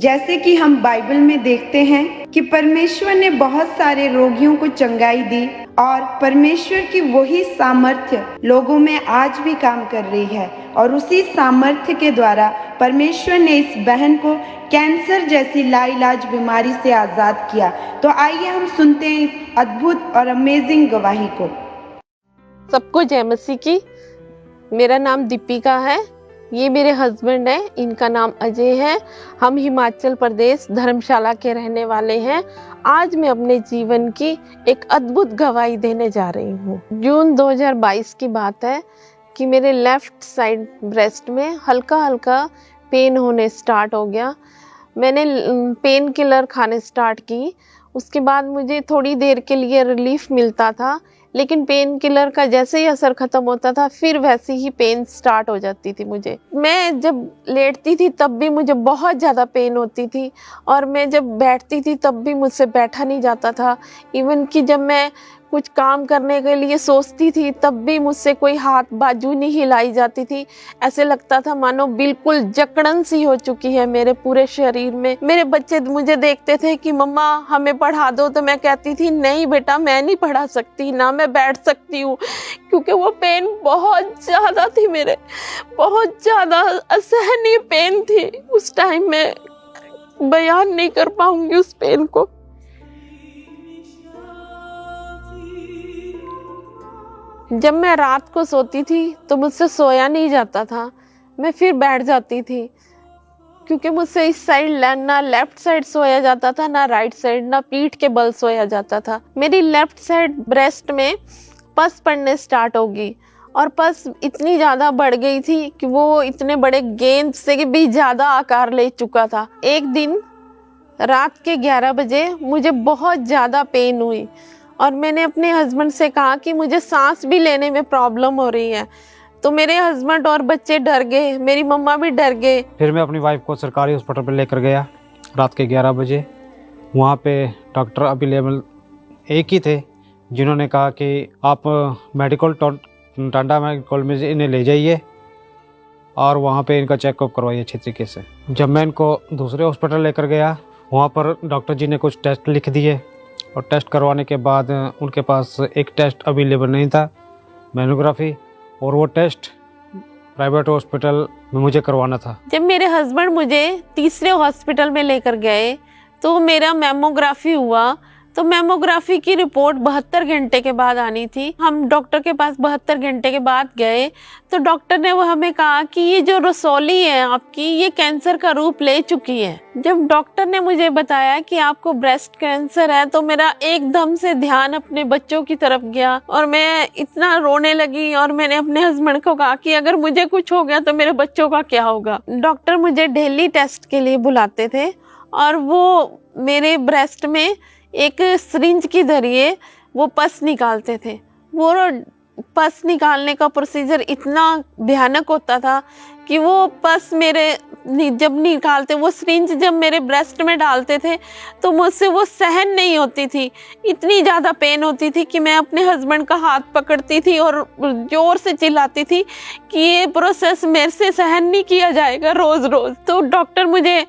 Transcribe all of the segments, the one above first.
जैसे कि हम बाइबल में देखते हैं कि परमेश्वर ने बहुत सारे रोगियों को चंगाई दी और परमेश्वर की वही सामर्थ्य लोगों में आज भी काम कर रही है और उसी सामर्थ्य के द्वारा परमेश्वर ने इस बहन को कैंसर जैसी लाइलाज बीमारी से आज़ाद किया। तो आइए हम सुनते हैं इस अद्भुत और अमेजिंग गवाही को। सबको जय मसीह की। मेरा नाम दीपिका है, ये मेरे हस्बैंड हैं, इनका नाम अजय है। हम हिमाचल प्रदेश धर्मशाला के रहने वाले हैं। आज मैं अपने जीवन की एक अद्भुत गवाही देने जा रही हूँ। जून 2022 की बात है कि मेरे लेफ्ट साइड ब्रेस्ट में हल्का हल्का पेन होने स्टार्ट हो गया। मैंने पेन किलर खाने स्टार्ट की। उसके बाद मुझे थोड़ी देर के लिए रिलीफ मिलता था, लेकिन पेन किलर का जैसे ही असर खत्म होता था फिर वैसी ही पेन स्टार्ट हो जाती थी मुझे। मैं जब लेटती थी तब भी मुझे बहुत ज़्यादा पेन होती थी और मैं जब बैठती थी तब भी मुझसे बैठा नहीं जाता था। इवन कि जब मैं कुछ काम करने के लिए सोचती थी तब भी मुझसे कोई हाथ बाजू नहीं हिलाई जाती थी। ऐसे लगता था मानो बिल्कुल जकड़न सी हो चुकी है मेरे पूरे शरीर में। मेरे बच्चे मुझे देखते थे कि मम्मा हमें पढ़ा दो, तो मैं कहती थी नहीं बेटा, मैं नहीं पढ़ा सकती, ना मैं बैठ सकती हूँ, क्योंकि वो पेन बहुत ज़्यादा थी मेरे, बहुत ज़्यादा असहनीय पेन थी। उस टाइम में बयान नहीं कर पाऊंगी उस पेन को। जब मैं रात को सोती थी तो मुझसे सोया नहीं जाता था, मैं फिर बैठ जाती थी, क्योंकि मुझसे इस साइड ना लेफ्ट साइड सोया जाता था, ना राइट साइड, ना पीठ के बल सोया जाता था। मेरी लेफ्ट साइड ब्रेस्ट में पस पड़ने स्टार्ट होगी और पस इतनी ज़्यादा बढ़ गई थी कि वो इतने बड़े गेंद से भी ज़्यादा आकार ले चुका था। एक दिन रात के 11 बजे मुझे बहुत ज़्यादा पेन हुई और मैंने अपने हस्बैंड से कहा कि मुझे सांस भी लेने में प्रॉब्लम हो रही है। तो मेरे हस्बैंड और बच्चे डर गए, मेरी मम्मा भी डर गए। फिर मैं अपनी वाइफ को सरकारी हॉस्पिटल पर लेकर गया रात के 11 बजे। वहाँ पे डॉक्टर अवेलेबल एक ही थे, जिन्होंने कहा कि आप मेडिकल टांडा मेडिकल में इन्हें ले जाइए और वहाँ पे इनका चेकअप करवाइए अच्छी तरीके से। जब मैं इनको दूसरे हॉस्पिटल लेकर गया, वहाँ पर डॉक्टर जी ने कुछ टेस्ट लिख दिए और टेस्ट करवाने के बाद उनके पास एक टेस्ट अवेलेबल नहीं था, मैमोग्राफी, और वो टेस्ट प्राइवेट हॉस्पिटल में मुझे करवाना था। जब मेरे हस्बैंड मुझे तीसरे हॉस्पिटल में लेकर गए तो मेरा मैमोग्राफी हुआ। तो मैमोग्राफी की रिपोर्ट 72 घंटे के बाद आनी थी। हम डॉक्टर के पास 72 घंटे के बाद गए तो डॉक्टर ने वो हमें कहा कि ये जो रसौली है आपकी, ये कैंसर का रूप ले चुकी है। जब डॉक्टर ने मुझे बताया कि आपको ब्रेस्ट कैंसर है तो मेरा एकदम से ध्यान अपने बच्चों की तरफ गया और मैं इतना रोने लगी और मैंने अपने हस्बैंड को कहा कि अगर मुझे कुछ हो गया तो मेरे बच्चों का क्या होगा। डॉक्टर मुझे डेली टेस्ट के लिए बुलाते थे और वो मेरे ब्रेस्ट में एक सिरिंज के जरिए वो पस निकालते थे। वो पस निकालने का प्रोसीजर इतना भयानक होता था कि वो पस मेरे जब निकालते, वो सिरिंज जब मेरे ब्रेस्ट में डालते थे तो मुझसे वो सहन नहीं होती थी। इतनी ज़्यादा पेन होती थी कि मैं अपने हस्बैंड का हाथ पकड़ती थी और ज़ोर से चिल्लाती थी कि ये प्रोसेस मेरे से सहन नहीं किया जाएगा रोज़ रोज़। तो डॉक्टर मुझे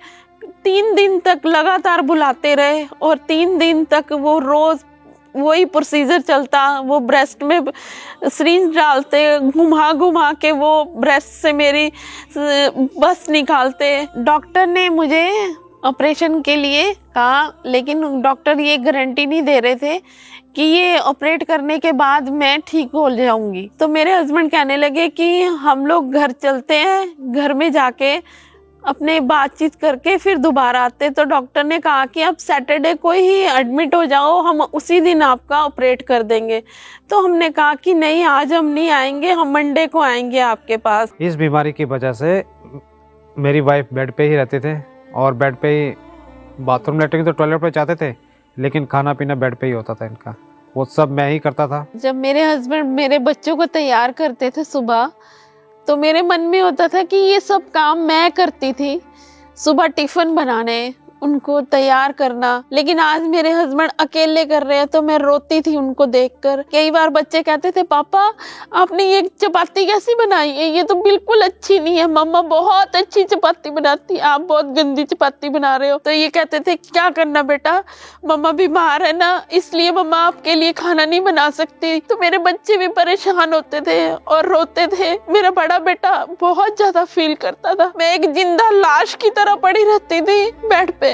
3 दिन तक लगातार बुलाते रहे और 3 दिन तक वो रोज़ वही प्रोसीजर चलता। वो ब्रेस्ट में सिरिंज डालते, घुमा घुमा के वो ब्रेस्ट से मेरी बस निकालते। डॉक्टर ने मुझे ऑपरेशन के लिए कहा, लेकिन डॉक्टर ये गारंटी नहीं दे रहे थे कि ये ऑपरेट करने के बाद मैं ठीक हो जाऊंगी। तो मेरे हस्बैंड कहने लगे कि हम लोग घर चलते हैं, घर में जाके अपने बातचीत करके फिर दोबारा आते। तो डॉक्टर ने कहा कि आप सैटरडे को ही एडमिट हो जाओ, हम उसी दिन आपका ऑपरेट कर देंगे। तो हमने कहा कि नहीं, आज हम नहीं आएंगे, हम मंडे को आएंगे आपके पास। इस बीमारी की वजह से मेरी वाइफ बेड पे ही रहते थे और बेड पे ही बाथरूम लेटरिन तो टॉयलेट पे जाते थे, लेकिन खाना पीना बेड पे ही होता था इनका, वो सब मैं ही करता था। जब मेरे हस्बैंड मेरे बच्चों को तैयार करते थे सुबह, तो मेरे मन में होता था कि ये सब काम मैं करती थी। सुबह टिफ़िन बनाने, उनको तैयार करना। लेकिन आज मेरे हस्बैंड अकेले कर रहे हैं तो मैं रोती थी उनको देखकर। कई बार बच्चे कहते थे पापा आपने ये चपाती कैसी बनाई है, ये तो बिल्कुल अच्छी नहीं है, मम्मा बहुत अच्छी चपाती बनाती, आप बहुत गंदी चपाती बना रहे हो। तो ये कहते थे क्या करना बेटा, मम्मा बीमार है ना, इसलिए मम्मा आपके लिए खाना नहीं बना सकती। तो मेरे बच्चे भी परेशान होते थे और रोते थे। मेरा बड़ा बेटा बहुत ज्यादा फील करता था, मैं एक जिंदा लाश की तरह पड़ी रहती थी बेड पे,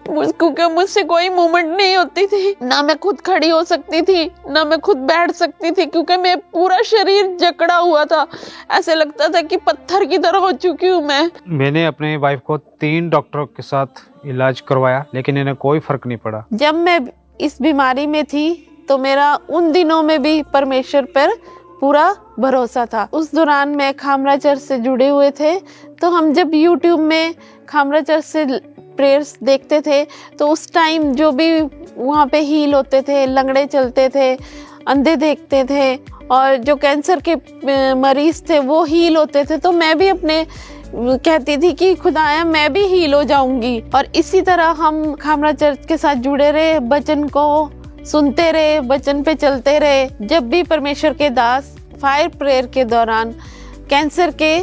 क्योंकि मुझसे कोई मूवमेंट नहीं होती थी, ना मैं खुद खड़ी हो सकती थी ना मैं खुद बैठ सकती थी, क्योंकि मैं पूरा शरीर जकड़ा हुआ था, ऐसे लगता था कि पत्थर की तरह हो चुकी हूँ मैं। मैंने अपने वाइफ को 3 डॉक्टरों के साथ इलाज करवाया लेकिन इन्हें कोई फर्क नहीं पड़ा। जब मैं इस बीमारी में थी तो मेरा उन दिनों में भी परमेश्वर पर पूरा भरोसा था। उस दौरान मैं खामरा चर्च से जुड़े हुए थे, तो हम जब YouTube में खामरा चर्च से प्रेयर्स देखते थे तो उस टाइम जो भी वहाँ पे हील होते थे, लंगड़े चलते थे, अंधे देखते थे और जो कैंसर के मरीज थे वो हील होते थे, तो मैं भी अपने कहती थी कि खुदाया मैं भी हील हो जाऊंगी। और इसी तरह हम खामरा चर्च के साथ जुड़े रहे, वचन को सुनते रहे, वचन पे चलते रहे। जब भी परमेश्वर के दास फायर प्रेयर के दौरान कैंसर के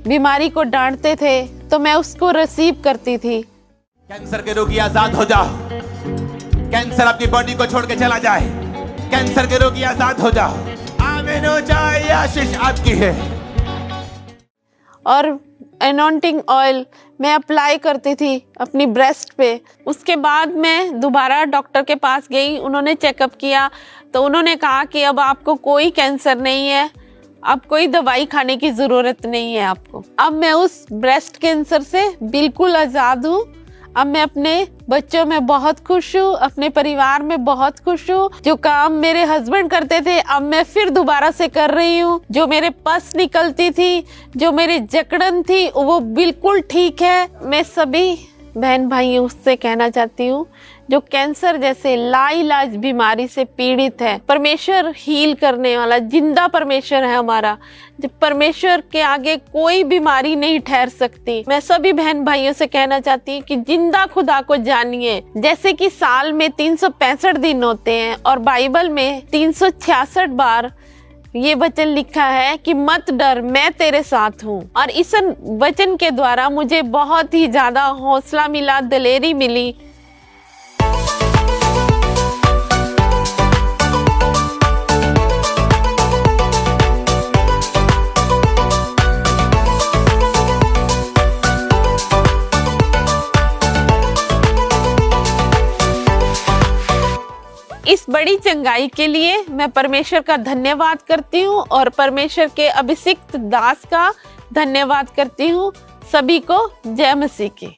बीमारी को डांटते थे तो मैं उसको रिसीव करती थी। कैंसर के रोगी आजाद हो जाओ, कैंसर अपनी बॉडी को छोड़ के चला जाए, कैंसर के रोगी आजाद हो जाओ, आमीन हो जाए, ये आशीष आपकी है। और एनॉन्टिंग ऑयल मैं अप्लाई करती थी अपनी ब्रेस्ट पे। उसके बाद मैं दोबारा डॉक्टर के पास गई, उन्होंने चेकअप किया तो उन्होंने कहा कि अब आपको कोई कैंसर नहीं है, अब कोई दवाई खाने की ज़रूरत नहीं है आपको। अब मैं उस ब्रेस्ट कैंसर से बिल्कुल आज़ाद हूँ। अब मैं अपने बच्चों में बहुत खुश हूँ, अपने परिवार में बहुत खुश हूँ। जो काम मेरे हस्बैंड करते थे अब मैं फिर दोबारा से कर रही हूँ। जो मेरे पस निकलती थी, जो मेरी जकड़न थी, वो बिल्कुल ठीक है। मैं सभी बहन भाइयों से कहना चाहती हूँ जो कैंसर जैसे लाइलाज बीमारी से पीड़ित है, परमेश्वर हील करने वाला जिंदा परमेश्वर है हमारा। जब परमेश्वर के आगे कोई बीमारी नहीं ठहर सकती। मैं सभी बहन भाइयों से कहना चाहती हूँ कि जिंदा खुदा को जानिए। जैसे कि साल में 365 दिन होते हैं और बाइबल में 366 बार ये वचन लिखा है कि मत डर, मैं तेरे साथ हूँ। और इस वचन के द्वारा मुझे बहुत ही ज्यादा हौसला मिला, दिलेरी मिली। इस बड़ी चंगाई के लिए मैं परमेश्वर का धन्यवाद करती हूँ और परमेश्वर के अभिषिक्त दास का धन्यवाद करती हूँ। सभी को जय मसीह की।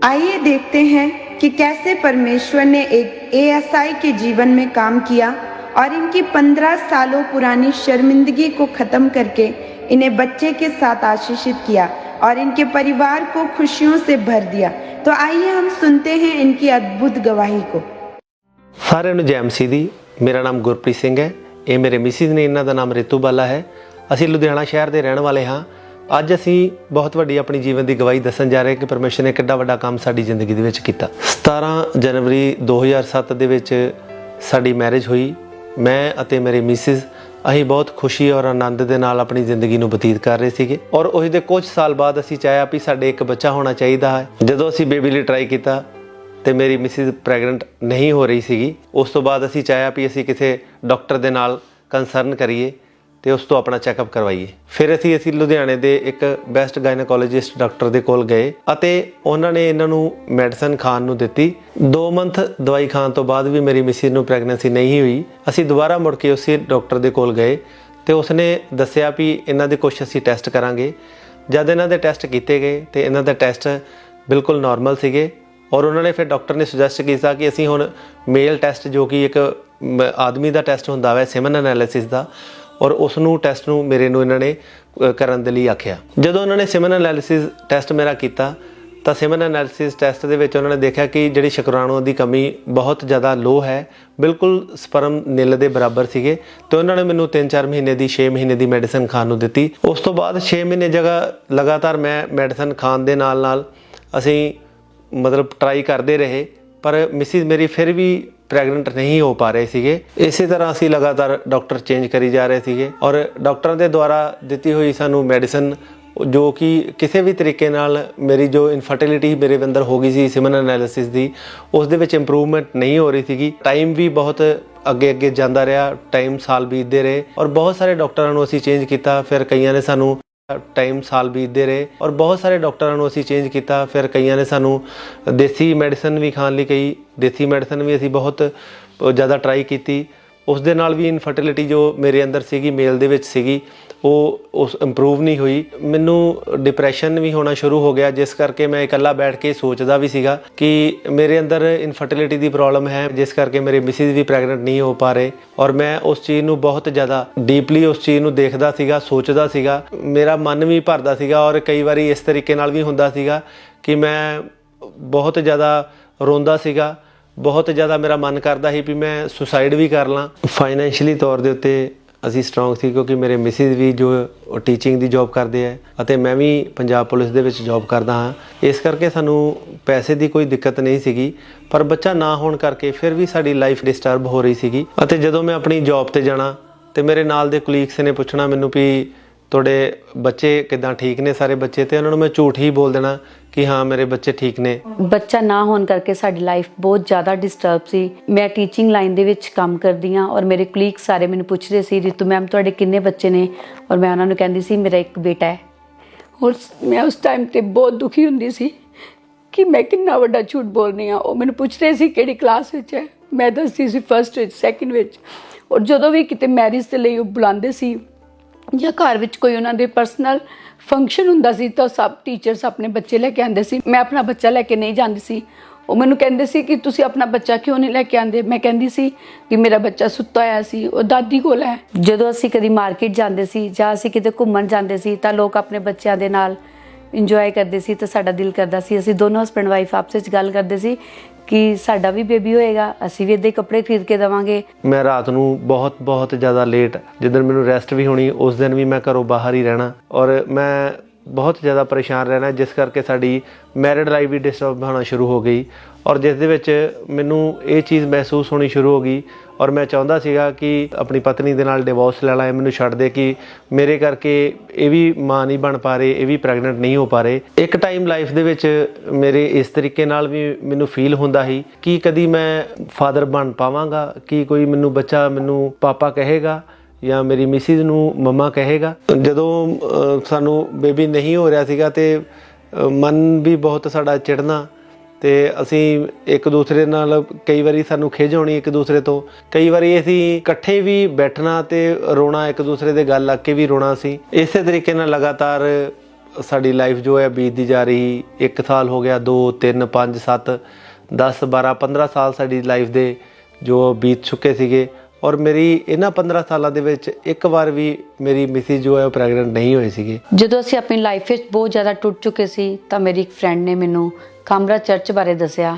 आइए देखते हैं कि कैसे परमेश्वर ने एक एएसआई के जीवन में काम किया और इनकी 15 सालों पुरानी शर्मिंदगी को खत्म करके इन्हें बच्चे के साथ आशीषित किया और इनके परिवार को खुशियों से भर दिया। तो आइए हम सुनते हैं इनकी अद्भुत गवाही को। सारे जय मसीह दी। मेरा नाम गुरप्रीत सिंह है, ये मेरे मिसिज ने, इन्हों का नाम रितू बाला है। असी लुधियाना शहर के रहने वाले हाँ। ਅੱਜ ਅਸੀਂ बहुत वड्डी अपनी जीवन की गवाही दसन जा रहे कि परमेश्वर ने किड्डा वड्डा काम साडी जिंदगी दे विच कीता। 17 जनवरी 2007 दे विच साडी मैरिज हुई। मैं अते मेरे मिसिज असीं बहुत खुशी और आनंद दे नाल अपनी जिंदगी नूं बतीत कर रहे सीगे और उही दे कुछ साल बाद असीं चाहिया भी साडे एक बच्चा होना चाहिदा है। जदों असीं बेबी लई ट्राई कीता ते मेरी मिसिज प्रैगनेंट नहीं हो रही सीगी। उस तो बाद असीं चाहिया भी असीं किसी डॉक्टर दे नाल कंसर्न करिए ਤੇ ਉਸ ਤੋਂ ਆਪਣਾ ਚੈੱਕਅਪ ਕਰਵਾਈਏ। ਫਿਰ ਅਸੀਂ ਲੁਧਿਆਣੇ ਦੇ ਇੱਕ ਬੈਸਟ ਗਾਇਨੋਕੋਲੋਜਿਸਟ ਡਾਕਟਰ ਦੇ ਕੋਲ ਗਏ ਅਤੇ ਉਹਨਾਂ ਨੇ ਇਹਨਾਂ ਨੂੰ ਮੈਡੀਸਨ ਖਾਣ ਨੂੰ ਦਿੱਤੀ। 2 ਮੰਥ ਦਵਾਈ ਖਾਣ ਤੋਂ ਬਾਅਦ ਵੀ ਮੇਰੀ ਮਿਸਿਸ ਨੂੰ ਪ੍ਰੈਗਨੈਂਸੀ ਨਹੀਂ ਹੋਈ। ਅਸੀਂ ਦੁਬਾਰਾ ਮੁੜ ਕੇ ਉਸੇ ਡਾਕਟਰ ਦੇ ਕੋਲ ਗਏ ਤੇ ਉਸਨੇ ਦੱਸਿਆ ਵੀ ਇਹਨਾਂ ਦੇ ਕੁਝ ਅਸੀਂ ਟੈਸਟ ਕਰਾਂਗੇ। ਜਦ ਇਹਨਾਂ ਦੇ ਟੈਸਟ ਕੀਤੇ ਗਏ ਤੇ ਇਹਨਾਂ ਦਾ ਟੈਸਟ ਬਿਲਕੁਲ ਨਾਰਮਲ ਸੀਗੇ और उन्होंने फिर डॉक्टर ने सुजैसट किया कि असीं हुण मेल टैसट जो कि एक आदमी का टैसट हुंदा है सेमन एनालिसिस का, ਔਰ ਉਸ ਨੂੰ ਟੈਸਟ ਨੂੰ ਮੇਰੇ ਨੂੰ ਇਹਨਾਂ ਨੇ ਕਰਨ ਦੇ ਲਈ ਆਖਿਆ। ਜਦੋਂ ਉਹਨਾਂ ਨੇ ਸਿਮਨ ਐਨਾਲਿਸਿਸ ਟੈਸਟ ਮੇਰਾ ਕੀਤਾ ਤਾਂ ਸਿਮਨ ਐਨਾਲਿਸਿਸ ਟੈਸਟ ਦੇ ਵਿੱਚ ਉਹਨਾਂ ਨੇ ਦੇਖਿਆ ਕਿ ਜਿਹੜੀ ਸ਼ੁਕਰਾਣੂਆਂ ਦੀ ਕਮੀ ਬਹੁਤ ਜ਼ਿਆਦਾ ਲੋ ਹੈ, ਬਿਲਕੁਲ ਸਪਰਮ ਨਿਲ ਦੇ ਬਰਾਬਰ ਸੀਗੇ। ਤੇ ਉਹਨਾਂ ਨੇ ਮੈਨੂੰ 3-4 ਮਹੀਨੇ ਦੀ 6 ਮਹੀਨੇ ਦੀ ਮੈਡੀਸਨ ਖਾਣ ਨੂੰ ਦਿੱਤੀ। ਉਸ ਤੋਂ ਬਾਅਦ 6 ਮਹੀਨੇ ਜਗ੍ਹਾ ਲਗਾਤਾਰ ਮੈਂ ਮੈਡੀਸਨ ਖਾਣ ਦੇ ਨਾਲ ਅਸੀਂ ਮਤਲਬ ਟਰਾਈ ਕਰਦੇ ਰਹੇ, ਪਰ ਮਿਸਿਸ ਮੇਰੀ ਫਿਰ ਵੀ ਪ੍ਰੈਗਨੈਂਟ ਨਹੀਂ ਹੋ ਪਾ ਰਹੇ ਸੀਗੇ। ਇਸੇ ਤਰ੍ਹਾਂ ਅਸੀਂ ਲਗਾਤਾਰ ਡਾਕਟਰ ਚੇਂਜ ਕਰੀ ਜਾ ਰਹੇ ਸੀਗੇ ਔਰ ਡਾਕਟਰਾਂ ਦੇ ਦੁਆਰਾ ਦਿੱਤੀ ਹੋਈ ਸਾਨੂੰ ਮੈਡੀਸਨ ਜੋ ਕਿ ਕਿਸੇ ਵੀ ਤਰੀਕੇ ਨਾਲ ਮੇਰੀ ਜੋ ਇਨਫਰਟੀਲਿਟੀ ਮੇਰੇ ਅੰਦਰ ਹੋ ਗਈ ਸੀ ਸਿਮਨ ਐਨਾਲਿਸਿਸ ਦੀ, ਉਸ ਦੇ ਵਿੱਚ ਇੰਪਰੂਵਮੈਂਟ ਨਹੀਂ ਹੋ ਰਹੀ ਸੀਗੀ। ਟਾਈਮ ਵੀ ਬਹੁਤ ਅੱਗੇ ਜਾਂਦਾ ਰਿਹਾ, ਟਾਈਮ ਸਾਲ ਬੀਤਦੇ ਰਹੇ ਔਰ ਬਹੁਤ ਸਾਰੇ ਡਾਕਟਰਾਂ ਨੂੰ ਅਸੀਂ ਚੇਂਜ ਕੀਤਾ। ਫਿਰ ਕਈਆਂ ਨੇ ਸਾਨੂੰ ਟਾਈਮ ਸਾਲ ਬੀਤਦੇ ਰਹੇ ਔਰ ਬਹੁਤ ਸਾਰੇ ਡਾਕਟਰਾਂ ਨੂੰ ਅਸੀਂ ਚੇਂਜ ਕੀਤਾ। ਫਿਰ ਕਈਆਂ ਨੇ ਸਾਨੂੰ ਦੇਸੀ ਮੈਡੀਸਨ ਵੀ ਖਾਣ ਲਈ ਕਹੀ। ਦੇਸੀ ਮੈਡੀਸਨ ਵੀ ਅਸੀਂ ਬਹੁਤ ਜ਼ਿਆਦਾ ਟਰਾਈ ਕੀਤੀ। ਉਸ ਦੇ ਨਾਲ ਵੀ ਇਨਫਰਟੀਲਿਟੀ ਜੋ ਮੇਰੇ ਅੰਦਰ ਸੀਗੀ, ਮੇਲ ਦੇ ਵਿੱਚ ਸੀਗੀ, ਉਹ ਉਸ ਇੰਪਰੂਵ ਨਹੀਂ ਹੋਈ। ਮੈਨੂੰ ਡਿਪਰੈਸ਼ਨ ਵੀ ਹੋਣਾ ਸ਼ੁਰੂ ਹੋ ਗਿਆ, ਜਿਸ ਕਰਕੇ ਮੈਂ ਇਕੱਲਾ ਬੈਠ ਕੇ ਸੋਚਦਾ ਵੀ ਸੀਗਾ ਕਿ ਮੇਰੇ ਅੰਦਰ ਇਨਫਰਟੀਲਿਟੀ ਦੀ ਪ੍ਰੋਬਲਮ ਹੈ, ਜਿਸ ਕਰਕੇ ਮੇਰੇ ਮਿਸਿਸ ਵੀ ਪ੍ਰੈਗਨੈਂਟ ਨਹੀਂ ਹੋ ਪਾ ਰਹੇ। ਔਰ ਮੈਂ ਉਸ ਚੀਜ਼ ਨੂੰ ਬਹੁਤ ਜ਼ਿਆਦਾ ਡੀਪਲੀ ਉਸ ਚੀਜ਼ ਨੂੰ ਦੇਖਦਾ ਸੀਗਾ, ਸੋਚਦਾ ਸੀਗਾ, ਮੇਰਾ ਮਨ ਵੀ ਭਰਦਾ ਸੀਗਾ ਔਰ ਕਈ ਵਾਰੀ ਇਸ ਤਰੀਕੇ ਨਾਲ ਵੀ ਹੁੰਦਾ ਸੀਗਾ ਕਿ ਮੈਂ ਬਹੁਤ ਜ਼ਿਆਦਾ ਰੋਂਦਾ ਸੀਗਾ। ਬਹੁਤ ਜ਼ਿਆਦਾ ਮੇਰਾ ਮਨ ਕਰਦਾ ਸੀ ਵੀ ਮੈਂ ਸੁਸਾਈਡ ਵੀ ਕਰ ਲਾਂ। ਫਾਈਨੈਂਸ਼ੀਅਲੀ ਤੌਰ ਦੇ ਉੱਤੇ ਅਸੀਂ ਸਟਰੋਂਗ ਸੀ ਕਿਉਂਕਿ ਮੇਰੇ ਮਿਸਿਸ ਵੀ ਜੋ ਟੀਚਿੰਗ ਦੀ ਜੌਬ ਕਰਦੇ ਹੈ ਅਤੇ ਮੈਂ ਵੀ ਪੰਜਾਬ ਪੁਲਿਸ ਦੇ ਵਿੱਚ ਜੌਬ ਕਰਦਾ ਹਾਂ। ਇਸ ਕਰਕੇ ਸਾਨੂੰ ਪੈਸੇ ਦੀ ਕੋਈ ਦਿੱਕਤ ਨਹੀਂ ਸੀਗੀ, ਪਰ ਬੱਚਾ ਨਾ ਹੋਣ ਕਰਕੇ ਫਿਰ ਵੀ ਸਾਡੀ ਲਾਈਫ ਡਿਸਟਰਬ ਹੋ ਰਹੀ ਸੀਗੀ। ਅਤੇ ਜਦੋਂ ਮੈਂ ਆਪਣੀ ਜੌਬ ਤੇ ਜਾਣਾ ਤੇ ਮੇਰੇ ਨਾਲ ਦੇ ਕੁਲੀਗਸ ਨੇ ਪੁੱਛਣਾ ਮੈਨੂੰ ਵੀ ਤੁਹਾਡੇ ਬੱਚੇ ਕਿੱਦਾਂ, ਠੀਕ ਨੇ ਸਾਰੇ ਬੱਚੇ? ਤੇ ਉਹਨਾਂ ਨੂੰ ਮੈਂ ਝੂਠ ਹੀ ਬੋਲ ਦੇਣਾ ਕਿ ਹਾਂ ਮੇਰੇ ਬੱਚੇ ਠੀਕ ਨੇ। ਬੱਚਾ ਨਾ ਹੋਣ ਕਰਕੇ ਸਾਡੀ ਲਾਈਫ ਬਹੁਤ ਜ਼ਿਆਦਾ ਡਿਸਟਰਬ ਸੀ। ਮੈਂ ਟੀਚਿੰਗ ਲਾਈਨ ਦੇ ਵਿੱਚ ਕੰਮ ਕਰਦੀ ਹਾਂ ਔਰ ਮੇਰੇ ਕੁਲੀਗ ਸਾਰੇ ਮੈਨੂੰ ਪੁੱਛਦੇ ਸੀ ਰਿਤੂ ਮੈਮ ਤੁਹਾਡੇ ਕਿੰਨੇ ਬੱਚੇ ਨੇ? ਔਰ ਮੈਂ ਉਹਨਾਂ ਨੂੰ ਕਹਿੰਦੀ ਸੀ ਮੇਰਾ ਇੱਕ ਬੇਟਾ ਹੈ। ਔਰ ਮੈਂ ਉਸ ਟਾਈਮ ਤੇ ਬਹੁਤ ਦੁਖੀ ਹੁੰਦੀ ਸੀ ਕਿ ਮੈਂ ਕਿੰਨਾ ਵੱਡਾ ਝੂਠ ਬੋਲ ਰਹੀ ਹਾਂ। ਉਹ ਮੈਨੂੰ ਪੁੱਛਦੇ ਸੀ ਕਿਹੜੀ ਕਲਾਸ ਵਿੱਚ ਹੈ, ਮੈਂ ਦੱਸਦੀ ਸੀ ਫਸਟ ਵਿੱਚ, ਸੈਕਿੰਡ ਵਿੱਚ। ਔਰ ਜਦੋਂ ਵੀ ਕਿਤੇ ਮੈਰਿਜ ਦੇ ਲਈ ਉਹ ਬੁਲਾਉਂਦੇ ਸੀ ਜਾਂ ਘਰ ਵਿੱਚ ਕੋਈ ਉਹਨਾਂ ਦੇ ਪਰਸਨਲ ਫੰਕਸ਼ਨ ਹੁੰਦਾ ਸੀ ਤਾਂ ਸਭ ਟੀਚਰਸ ਆਪਣੇ ਬੱਚੇ ਲੈ ਕੇ ਆਉਂਦੇ ਸੀ। ਮੈਂ ਆਪਣਾ ਬੱਚਾ ਲੈ ਕੇ ਨਹੀਂ ਜਾਂਦੀ ਸੀ। ਉਹ ਮੈਨੂੰ ਕਹਿੰਦੇ ਸੀ ਕਿ ਤੁਸੀਂ ਆਪਣਾ ਬੱਚਾ ਕਿਉਂ ਨਹੀਂ ਲੈ ਕੇ ਆਉਂਦੇ? ਮੈਂ ਕਹਿੰਦੀ ਸੀ ਕਿ ਮੇਰਾ ਬੱਚਾ ਸੁੱਤਾ ਹੋਇਆ ਸੀ, ਉਹ ਦਾਦੀ ਕੋਲ ਹੈ। ਜਦੋਂ ਅਸੀਂ ਕਦੀ ਮਾਰਕੀਟ ਜਾਂਦੇ ਸੀ ਜਾਂ ਅਸੀਂ ਕਿਤੇ ਘੁੰਮਣ ਜਾਂਦੇ ਸੀ ਤਾਂ ਲੋਕ ਆਪਣੇ ਬੱਚਿਆਂ ਦੇ ਨਾਲ ਇੰਜੋਏ ਕਰਦੇ ਸੀ ਤਾਂ ਸਾਡਾ ਦਿਲ ਕਰਦਾ ਸੀ, ਅਸੀਂ ਦੋਨੋਂ ਹਸਬੈਂਡ ਵਾਈਫ ਆਪਸ ਵਿੱਚ ਗੱਲ ਕਰਦੇ ਸੀ ਕਿ ਸਾਡਾ ਵੀ ਬੇਬੀ ਹੋਏਗਾ, ਅਸੀਂ ਵੀ ਇੱਦਾਂ ਹੀ ਕੱਪੜੇ ਖਰੀਦ ਕੇ ਦੇਵਾਂਗੇ। ਮੈਂ ਰਾਤ ਨੂੰ ਬਹੁਤ ਜ਼ਿਆਦਾ ਲੇਟ, ਜਿੱਦਣ ਮੈਨੂੰ ਰੈਸਟ ਵੀ ਹੋਣੀ ਉਸ ਦਿਨ ਵੀ ਮੈਂ ਘਰੋਂ ਬਾਹਰ ਹੀ ਰਹਿਣਾ ਔਰ ਮੈਂ ਬਹੁਤ ਜ਼ਿਆਦਾ ਪਰੇਸ਼ਾਨ ਰਹਿਣਾ, ਜਿਸ ਕਰਕੇ ਸਾਡੀ ਮੈਰਿਡ ਲਾਈਫ ਵੀ ਡਿਸਟਰਬ ਹੋਣਾ ਸ਼ੁਰੂ ਹੋ ਗਈ ਔਰ ਜਿਸ ਦੇ ਵਿੱਚ ਮੈਨੂੰ ਇਹ ਚੀਜ਼ ਮਹਿਸੂਸ ਹੋਣੀ ਸ਼ੁਰੂ ਹੋ ਗਈ ਔਰ ਮੈਂ ਚਾਹੁੰਦਾ ਸੀਗਾ ਕਿ ਆਪਣੀ ਪਤਨੀ ਦੇ ਨਾਲ ਡਿਵੋਰਸ ਲੈ ਲਾਂ, ਮੈਨੂੰ ਛੱਡ ਦੇ, ਕਿ ਮੇਰੇ ਕਰਕੇ ਇਹ ਵੀ ਮਾਂ ਨਹੀਂ ਬਣ ਪਾ ਰਹੇ, ਇਹ ਵੀ ਪ੍ਰੈਗਨੈਂਟ ਨਹੀਂ ਹੋ ਪਾ ਰਹੇ। ਇੱਕ ਟਾਈਮ ਲਾਈਫ ਦੇ ਵਿੱਚ ਮੇਰੇ ਇਸ ਤਰੀਕੇ ਨਾਲ ਵੀ ਮੈਨੂੰ ਫੀਲ ਹੁੰਦਾ ਸੀ ਕਿ ਕਦੀ ਮੈਂ ਫਾਦਰ ਬਣ ਪਾਵਾਂਗਾ, ਕਿ ਕੋਈ ਮੈਨੂੰ ਬੱਚਾ ਮੈਨੂੰ ਪਾਪਾ ਕਹੇਗਾ ਜਾਂ ਮੇਰੀ ਮਿਸਿਸ ਨੂੰ ਮੰਮਾ ਕਹੇਗਾ। ਜਦੋਂ ਸਾਨੂੰ ਬੇਬੀ ਨਹੀਂ ਹੋ ਰਿਹਾ ਸੀਗਾ ਤੇ ਮਨ ਵੀ ਬਹੁਤ ਸਾਡਾ ਚਿੜਨਾ ਤੇ ਅਸੀਂ ਇੱਕ ਦੂਸਰੇ ਨਾਲ ਕਈ ਵਾਰੀ ਸਾਨੂੰ ਖਿਝ ਆਉਣੀ ਇੱਕ ਦੂਸਰੇ ਤੋਂ, ਕਈ ਵਾਰੀ ਅਸੀਂ ਇਕੱਠੇ ਵੀ ਬੈਠਣਾ ਤੇ ਰੋਣਾ, ਇੱਕ ਦੂਸਰੇ ਦੇ ਗੱਲ ਲੱਗ ਕੇ ਵੀ ਰੋਣਾ ਸੀ। ਇਸੇ ਤਰੀਕੇ ਨਾਲ ਲਗਾਤਾਰ ਸਾਡੀ ਲਾਈਫ ਜੋ ਹੈ ਬੀਤਦੀ ਜਾ ਰਹੀ। 1 ਸਾਲ ਹੋ ਗਿਆ, 2 3 5 7 10 12 15 ਸਾਲ ਸਾਡੀ ਲਾਈਫ ਦੇ ਜੋ ਬੀਤ ਚੁੱਕੇ ਸੀਗੇ ਔਰ ਮੇਰੀ ਇਹਨਾਂ 15 ਸਾਲਾਂ ਦੇ ਵਿੱਚ ਇੱਕ ਵਾਰ ਵੀ ਮੇਰੀ ਮਿਸਿਸ ਜੋ ਹੈ ਉਹ ਪ੍ਰੈਗਨੈਂਟ ਨਹੀਂ ਹੋਏ ਸੀਗੇ। ਜਦੋਂ ਅਸੀਂ ਆਪਣੀ ਲਾਈਫ ਵਿੱਚ ਬਹੁਤ ਜ਼ਿਆਦਾ ਟੁੱਟ ਚੁੱਕੇ ਸੀ ਤਾਂ ਮੇਰੀ ਇੱਕ ਫਰੈਂਡ ਨੇ ਮੈਨੂੰ ਖਾਮਰਾ ਚਰਚ ਬਾਰੇ ਦੱਸਿਆ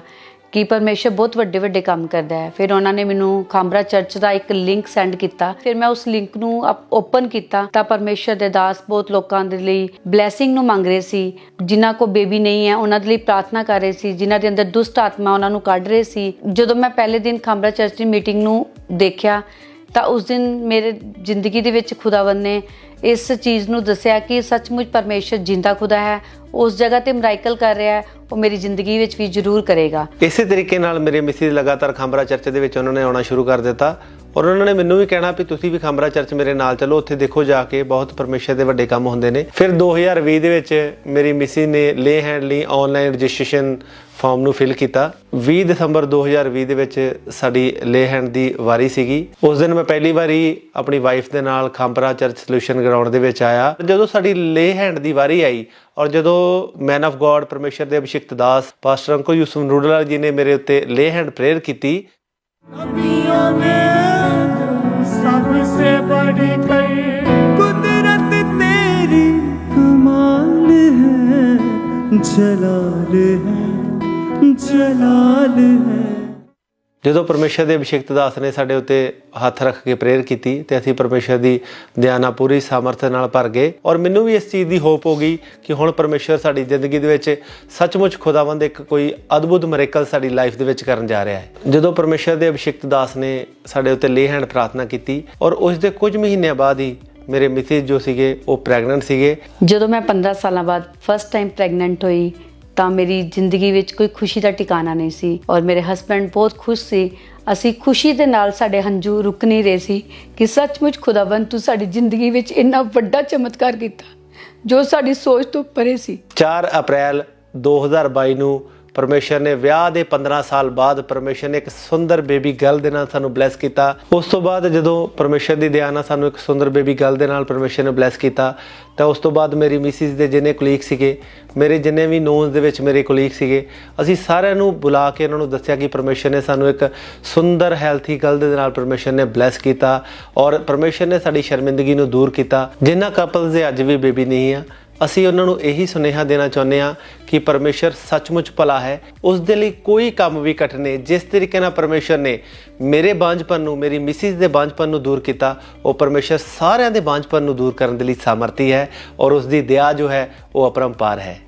ਕਿ ਪਰਮੇਸ਼ਰ ਬਹੁਤ ਵੱਡੇ ਕੰਮ ਕਰਦਾ ਹੈ। ਫਿਰ ਉਹਨਾਂ ਨੇ ਮੈਨੂੰ ਖਾਮਰਾ ਚਰਚ ਦਾ ਇੱਕ ਲਿੰਕ ਸੈਂਡ ਕੀਤਾ। ਫਿਰ ਮੈਂ ਉਸ ਲਿੰਕ ਨੂੰ ਓਪਨ ਕੀਤਾ ਤਾਂ ਪਰਮੇਸ਼ਰ ਦੇ ਦਾਸ ਬਹੁਤ ਲੋਕਾਂ ਦੇ ਲਈ ਬਲੈਸਿੰਗ ਨੂੰ ਮੰਗ ਰਹੇ ਸੀ। ਜਿਨ੍ਹਾਂ ਕੋ ਬੇਬੀ ਨਹੀਂ ਹੈ ਉਹਨਾਂ ਦੇ ਲਈ ਪ੍ਰਾਰਥਨਾ ਕਰ ਰਹੇ ਸੀ, ਜਿਨ੍ਹਾਂ ਦੇ ਅੰਦਰ ਦੁਸ਼ਟ ਆਤਮਾ ਉਹਨਾਂ ਨੂੰ ਕੱਢ ਰਹੇ ਸੀ। ਜਦੋਂ ਮੈਂ ਪਹਿਲੇ ਦਿਨ ਖਾਮਰਾ ਚਰਚ ਦੀ ਮੀਟਿੰਗ ਨੂੰ ਦੇਖਿਆ ਤਾਂ ਉਸ ਦਿਨ ਮੇਰੇ ਜ਼ਿੰਦਗੀ ਦੇ ਵਿੱਚ ਖੁਦਾਵੰਦ ਨੇ ਇਸ ਚੀਜ਼ ਨੂੰ ਦੱਸਿਆ ਕਿ ਸੱਚਮੁੱਚ ਪਰਮੇਸ਼ਰ ਜਿੰਦਾ ਖੁਦਾ ਹੈ, ਉਸ ਜਗ੍ਹਾ ਤੇ ਮਿਰਾਕਲ ਕਰ ਰਿਹਾ ਹੈ, ਉਹ ਮੇਰੀ ਜ਼ਿੰਦਗੀ ਵਿੱਚ ਵੀ ਜ਼ਰੂਰ ਕਰੇਗਾ। ਇਸੇ ਤਰੀਕੇ ਨਾਲ ਮੇਰੇ ਮਿਸਿਸ ਲਗਾਤਾਰ ਖਾਮਰਾ ਚਰਚ ਦੇ ਵਿੱਚ ਉਹਨਾਂ ਨੇ ਆਉਣਾ ਸ਼ੁਰੂ ਕਰ ਦਿੱਤਾ ਔਰ ਉਹਨਾਂ ਨੇ ਮੈਨੂੰ ਵੀ ਕਹਿਣਾ ਵੀ ਤੁਸੀਂ ਵੀ ਖਾਮਰਾ ਚਰਚ ਮੇਰੇ ਨਾਲ ਚਲੋ, ਉੱਥੇ ਦੇਖੋ ਜਾ ਕੇ ਬਹੁਤ ਪਰਮੇਸ਼ਰ ਦੇ ਵੱਡੇ ਕੰਮ ਹੁੰਦੇ ਨੇ। ਫਿਰ 2020 ਦੇ ਵਿੱਚ ਮੇਰੀ ਮਿਸਿਸ ਨੇ ਲੇ ਹੈਂਡ ਲਈ ਆਨਲਾਈਨ ਰਜਿਸਟ੍ਰੇਸ਼ਨ ਫਾਰਮ ਨੂੰ ਫਿਲ ਕੀਤਾ। 20 ਦਸੰਬਰ 2020 ਦੇ ਵਿੱਚ ਸਾਡੀ ਲੇ ਹੈਂਡ ਦੀ ਵਾਰੀ ਸੀਗੀ। ਉਸ ਦਿਨ ਮੈਂ ਪਹਿਲੀ ਵਾਰੀ ਆਪਣੀ ਵਾਈਫ ਦੇ ਨਾਲ ਖਾਮਰਾ ਚਰਚ ਸੋਲੂਸ਼ਨ ਗਰਾਊਂਡ ਦੇ ਵਿੱਚ ਆਇਆ। ਜਦੋਂ ਸਾਡੀ ਲੇ ਹੈਂਡ ਦੀ ਵਾਰੀ ਆਈ ਔਰ ਜਦੋਂ ਮੈਨ ਆਫ ਗॉड ਪਰਮੇਸ਼ਰ ਦੇ ਅਭਿਸ਼ਿਕਤ ਦਾਸ ਪਾਸਟਰ ਅੰਕਲ ਯੂਸਫ ਨੂਡਲਾ ਜੀ ਨੇ ਮੇਰੇ ਉੱਤੇ ਲੇ ਹੈਂਡ ਪ੍ਰੇਅਰ ਕੀਤੀ। सबसे साढ़े कर कुदरत तेरी कमाल है, जलाल है, जलाल है। ਜਦੋਂ ਪਰਮੇਸ਼ਰ ਦੇ ਅਭਿਸ਼ੇਕਤ ਦਾਸ ਨੇ ਸਾਡੇ ਉੱਤੇ ਹੱਥ ਰੱਖ ਕੇ ਪ੍ਰੇਅਰ ਕੀਤੀ ਤੇ ਅਸੀਂ ਪਰਮੇਸ਼ਰ ਦੀ ਦਇਆ ਨਾਲ ਪੂਰੀ ਸਾਮਰਥ ਨਾਲ ਭਰ ਗਏ ਔਰ ਮੈਨੂੰ ਵੀ ਇਸ ਚੀਜ਼ ਦੀ ਹੋਪ ਹੋ ਗਈ ਕਿ ਹੁਣ ਪਰਮੇਸ਼ਰ ਸਾਡੀ ਜ਼ਿੰਦਗੀ ਦੇ ਵਿੱਚ ਸੱਚਮੁੱਚ ਖੁਦਾਵੰਦ ਇੱਕ ਕੋਈ ਅਦਭੁਤ ਮਿਰੇਕਲ ਸਾਡੀ ਲਾਈਫ ਦੇ ਵਿੱਚ ਕਰਨ ਜਾ ਰਿਹਾ ਹੈ। ਜਦੋਂ ਪਰਮੇਸ਼ਰ ਦੇ ਅਭਿਸ਼ੇਕਤ ਦਾਸ ਨੇ ਸਾਡੇ ਉੱਤੇ ਲੇ ਹੈਂਡ ਪ੍ਰਾਰਥਨਾ ਕੀਤੀ ਔਰ ਉਸ ਦੇ ਕੁਝ ਮਹੀਨਿਆਂ ਬਾਅਦ ਹੀ ਮੇਰੇ ਮਿਸਿਸ ਜੋ ਸੀਗੇ ਉਹ ਪ੍ਰੈਗਨੈਂਟ ਸੀਗੇ। ਜਦੋਂ ਮੈਂ 15 ਸਾਲਾਂ ਬਾਅਦ ਫਸਟ ਟਾਈਮ ਪ੍ਰੈਗਨੈਂਟ ਹੋਈ ਤਾਂ ਮੇਰੀ ਜ਼ਿੰਦਗੀ ਵਿੱਚ ਕੋਈ ਖੁਸ਼ੀ ਦਾ ਟਿਕਾਣਾ ਨਹੀਂ ਸੀ ਔਰ ਮੇਰੇ ਹਸਬੈਂਡ ਬਹੁਤ ਖੁਸ਼ ਸੀ। ਅਸੀਂ ਖੁਸ਼ੀ ਦੇ ਨਾਲ ਸਾਡੇ ਹੰਝੂ ਰੁਕ ਨਹੀਂ ਰਹੇ ਸੀ ਕਿ ਸੱਚਮੁੱਚ ਖੁਦਾਵੰਦ ਤੂੰ ਸਾਡੀ ਜ਼ਿੰਦਗੀ ਵਿੱਚ ਇੰਨਾ ਵੱਡਾ ਚਮਤਕਾਰ ਕੀਤਾ ਜੋ ਸਾਡੀ ਸੋਚ ਤੋਂ ਪਰੇ ਸੀ। 4 ਅਪ੍ਰੈਲ 2022 ਨੂੰ ਪਰਮੇਸ਼ਰ ਨੇ ਵਿਆਹ ਦੇ 15 ਸਾਲ ਬਾਅਦ ਪਰਮੇਸ਼ਰ ਨੇ ਇੱਕ ਸੁੰਦਰ ਬੇਬੀ ਗਰਲ ਦੇ ਨਾਲ ਸਾਨੂੰ ਬਲੈਸ ਕੀਤਾ। ਉਸ ਤੋਂ ਬਾਅਦ ਜਦੋਂ ਪਰਮੇਸ਼ਰ ਦੀ ਦਇਆ ਨਾਲ ਸਾਨੂੰ ਇੱਕ ਸੁੰਦਰ ਬੇਬੀ ਗਰਲ ਦੇ ਨਾਲ ਪਰਮੇਸ਼ਰ ਨੇ ਬਲੈਸ ਕੀਤਾ ਤਾਂ ਉਸ ਤੋਂ ਬਾਅਦ ਮੇਰੀ ਮਿਸਿਸ ਦੇ ਜਿੰਨੇ ਕੁਲੀਗ ਸੀਗੇ, ਮੇਰੇ ਜਿੰਨੇ ਵੀ ਨੋਨਸ ਦੇ ਵਿੱਚ ਮੇਰੇ ਕੁਲੀਗ ਸੀਗੇ, ਅਸੀਂ ਸਾਰਿਆਂ ਨੂੰ ਬੁਲਾ ਕੇ ਉਹਨਾਂ ਨੂੰ ਦੱਸਿਆ ਕਿ ਪਰਮੇਸ਼ਰ ਨੇ ਸਾਨੂੰ ਇੱਕ ਸੁੰਦਰ ਹੈਲਥੀ ਗਰਲ ਦੇ ਨਾਲ ਪਰਮੇਸ਼ਰ ਨੇ ਬਲੈਸ ਕੀਤਾ ਔਰ ਪਰਮੇਸ਼ਰ ਨੇ ਸਾਡੀ ਸ਼ਰਮਿੰਦਗੀ ਨੂੰ ਦੂਰ ਕੀਤਾ। ਜਿਨ੍ਹਾਂ ਕਪਲਸ ਦੇ ਅੱਜ ਵੀ ਬੇਬੀ ਨਹੀਂ ਆ, ਅਸੀਂ ਉਹਨਾਂ ਨੂੰ ਇਹੀ ਸੁਨੇਹਾ ਦੇਣਾ ਚਾਹੁੰਦੇ ਹਾਂ ਕਿ ਪਰਮੇਸ਼ਰ ਸੱਚਮੁੱਚ ਭਲਾ ਹੈ। ਉਸ ਦੇ ਲਈ ਕੋਈ ਕੰਮ ਵੀ ਘੱਟ ਨਹੀਂ। ਜਿਸ ਤਰੀਕੇ ਨਾਲ ਪਰਮੇਸ਼ਰ ਨੇ ਮੇਰੇ ਬਾਂਝਪਨ ਨੂੰ, ਮੇਰੀ ਮਿਸਿਸ ਦੇ ਬਾਂਝਪਨ ਨੂੰ ਦੂਰ ਕੀਤਾ, ਉਹ ਪਰਮੇਸ਼ਰ ਸਾਰਿਆਂ ਦੇ ਬਾਂਝਪਨ ਨੂੰ ਦੂਰ ਕਰਨ ਦੇ ਲਈ ਸਾਮਰਥੀ ਹੈ ਔਰ ਉਸ ਦੀ ਦਇਆ ਜੋ ਹੈ ਉਹ ਅਪਰੰਪਾਰ ਹੈ।